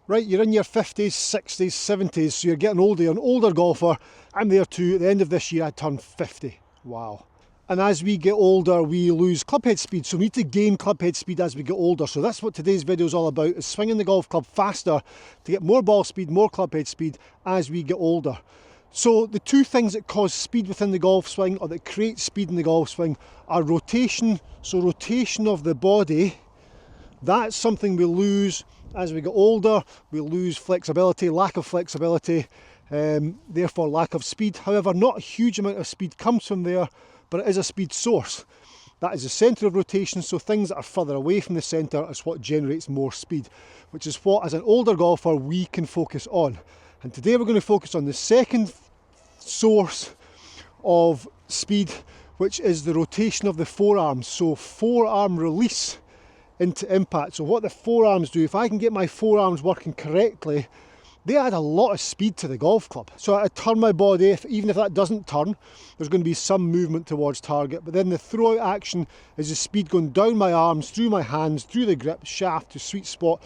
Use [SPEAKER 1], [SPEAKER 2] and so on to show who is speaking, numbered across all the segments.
[SPEAKER 1] Right, you're in your 50s, 60s, 70s, so you're getting older, you're an older golfer. I'm there too. At the end of this year, I turn 50. Wow. And as we get older, we lose clubhead speed, so we need to gain clubhead speed as we get older. So that's what today's video is all about, is swinging the golf club faster to get more ball speed, more clubhead speed as we get older. So the two things that cause speed within the golf swing, or that create speed in the golf swing, are rotation. So rotation of the body, that's something we lose as we get older. We lose flexibility, lack of flexibility, therefore lack of speed. However, not a huge amount of speed comes from there, but it is a speed source. That is the centre of rotation, so things that are further away from the centre is what generates more speed, which is what, as an older golfer, we can focus on. And today we're going to focus on the second source of speed, which is the rotation of the forearms. So forearm release into impact. So what the forearms do, if I can get my forearms working correctly, they add a lot of speed to the golf club. So I turn my body, even if that doesn't turn, there's going to be some movement towards target, but then the throw out action is the speed going down my arms, through my hands, through the grip, shaft to sweet spot,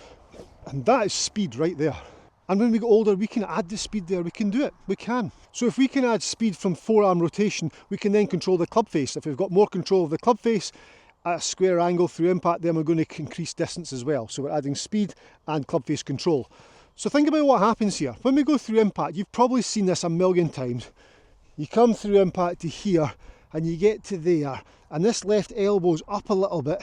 [SPEAKER 1] and that is speed right there. And when we get older, we can add the speed there, we can do it, we can. So if we can add speed from forearm rotation, we can then control the club face. If we've got more control of the club face at a square angle through impact, then we're going to increase distance as well. So we're adding speed and club face control. So think about what happens here. When we go through impact, you've probably seen this a million times. You come through impact to here, and you get to there, and this left elbow's up a little bit,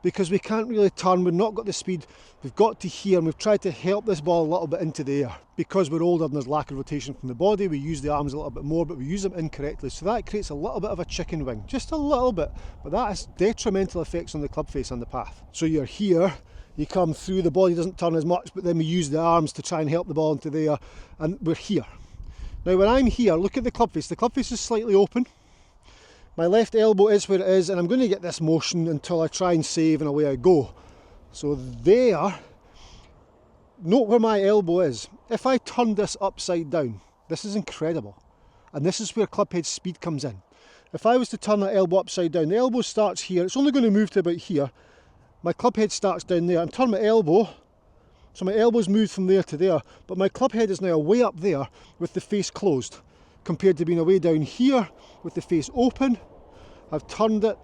[SPEAKER 1] because we can't really turn, we've not got the speed, we've got to here, and we've tried to help this ball a little bit into the air. Because we're older and there's lack of rotation from the body, we use the arms a little bit more, but we use them incorrectly. So that creates a little bit of a chicken wing, just a little bit, but that has detrimental effects on the club face and the path. So you're here, you come through, the body doesn't turn as much, but then we use the arms to try and help the ball into there, and we're here. Now when I'm here, look at the club face is slightly open. My left elbow is where it is, and I'm going to get this motion until I try and save, and away I go. So there, note where my elbow is. If I turn this upside down, this is incredible. And this is where clubhead speed comes in. If I was to turn that elbow upside down, the elbow starts here, it's only going to move to about here. My clubhead starts down there, and turn my elbow, so my elbow's moved from there to there, but my clubhead is now way up there with the face closed, compared to being away down here with the face open. I've turned it,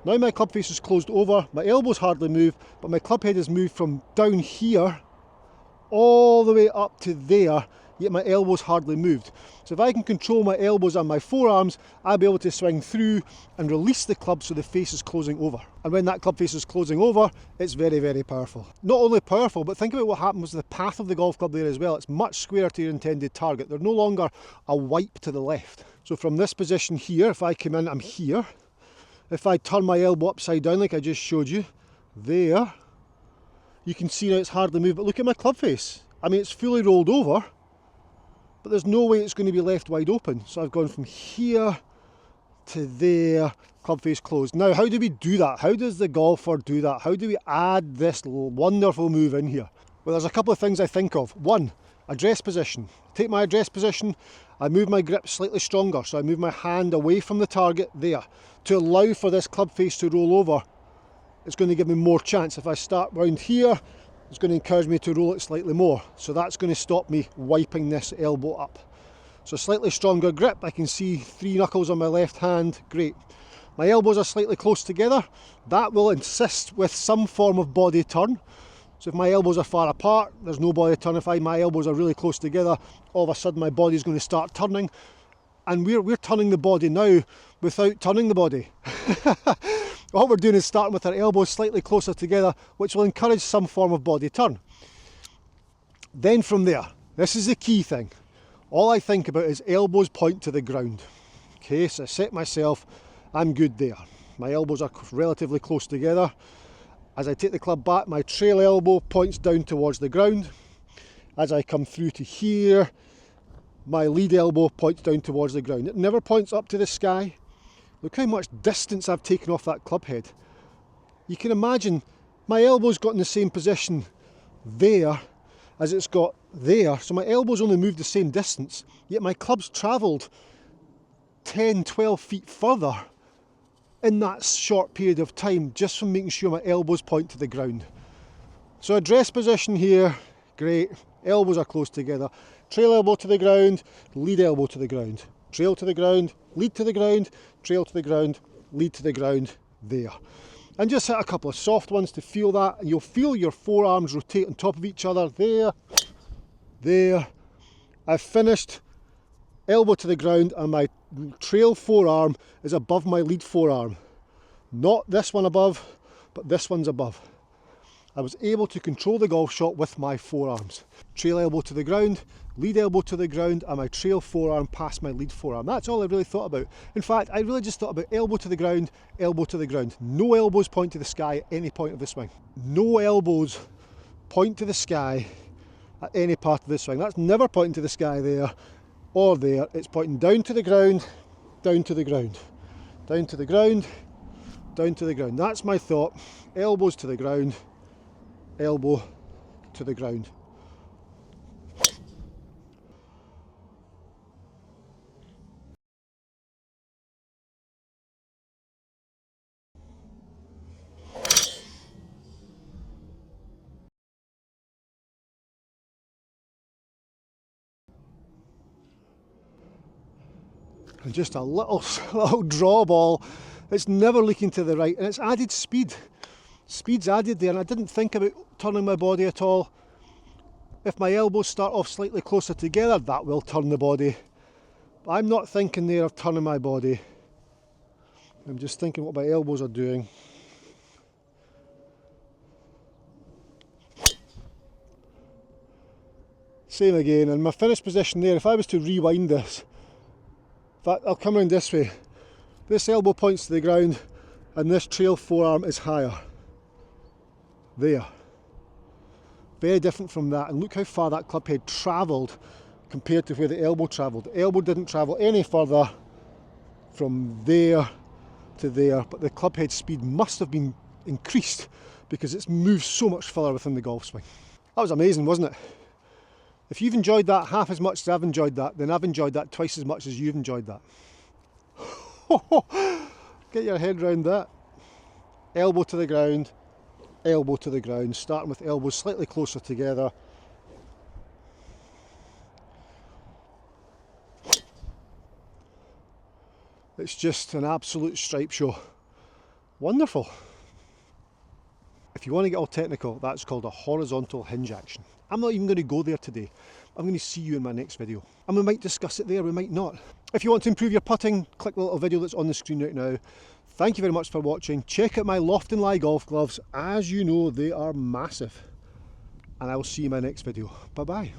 [SPEAKER 1] now my club face is closed over, my elbows hardly move, but my club head has moved from down here all the way up to there, yet my elbows hardly moved. So if I can control my elbows and my forearms, I'll be able to swing through and release the club so the face is closing over. And when that club face is closing over, it's very, very powerful. Not only powerful, but think about what happens with the path of the golf club there as well. It's much squarer to your intended target. They're no longer a wipe to the left. So from this position here, if I come in, I'm here. If I turn my elbow upside down like I just showed you, there, you can see now it's hardly moved, but look at my club face. I mean, it's fully rolled over, but there's no way it's going to be left wide open. So I've gone from here to there, club face closed. Now, how do we do that? How does the golfer do that? How do we add this wonderful move in here? Well, there's a couple of things I think of. One, address position. Take my address position, I move my grip slightly stronger, so I move my hand away from the target there to allow for this club face to roll over. It's going to give me more chance. If I start round here, it's going to encourage me to roll it slightly more. So that's going to stop me wiping this elbow up. So slightly stronger grip, I can see 3 knuckles on my left hand, great. My elbows are slightly close together, that will assist with some form of body turn. So if my elbows are far apart, there's no body turn. If my elbows are really close together, all of a sudden my body's going to start turning. And we're turning the body now without turning the body. All we're doing is starting with our elbows slightly closer together, which will encourage some form of body turn. Then from there, this is the key thing. All I think about is elbows point to the ground. Okay, so I set myself, I'm good there. My elbows are relatively close together. As I take the club back, my trail elbow points down towards the ground. As I come through to here, my lead elbow points down towards the ground. It never points up to the sky. Look how much distance I've taken off that club head. You can imagine my elbow's got in the same position there as it's got there. So my elbow's only moved the same distance, yet my club's travelled 10, 12 feet further in that short period of time, just from making sure my elbows point to the ground. So address position here, Great. Elbows are close together. Trail elbow to the ground, lead elbow to the ground. Trail to the ground, lead to the ground, trail to the ground, lead to the ground. There. And just hit a couple of soft ones to feel that. And you'll feel your forearms rotate on top of each other. There. There. I've finished. Elbow to the ground, and my trail forearm is above my lead forearm. Not this one above, but this one's above. I was able to control the golf shot with my forearms. Trail elbow to the ground, lead elbow to the ground, and my trail forearm past my lead forearm. That's all I really thought about. In fact, I really just thought about elbow to the ground, elbow to the ground. No elbows point to the sky at any point of the swing. No elbows point to the sky at any part of the swing. That's never pointing to the sky there or there. It's pointing down to the ground, down to the ground, down to the ground, down to the ground. That's my thought. Elbows to the ground, elbow to the ground. And just a little draw ball. It's never leaking to the right, and it's added speed. Speed's added there, and I didn't think about turning my body at all. If my elbows start off slightly closer together, that will turn the body. But I'm not thinking there of turning my body. I'm just thinking what my elbows are doing. Same again, and my finished position there, if I was to rewind this, in fact, I'll come around this way. This elbow points to the ground, and this trail forearm is higher. There. Very different from that, and look how far that club head travelled compared to where the elbow travelled. The elbow didn't travel any further from there to there, but the club head speed must have been increased because it's moved so much further within the golf swing. That was amazing, wasn't it? If you've enjoyed that half as much as I've enjoyed that, then I've enjoyed that twice as much as you've enjoyed that. Get your head round that. Elbow to the ground, elbow to the ground, starting with elbows slightly closer together. It's just an absolute stripe show. Wonderful. If you want to get all technical, that's called a horizontal hinge action. I'm not even going to go there today. I'm going to see you in my next video. And we might discuss it there, we might not. If you want to improve your putting, click the little video that's on the screen right now. Thank you very much for watching. Check out my Loft and Lie golf gloves. As you know, they are massive. And I will see you in my next video. Bye bye.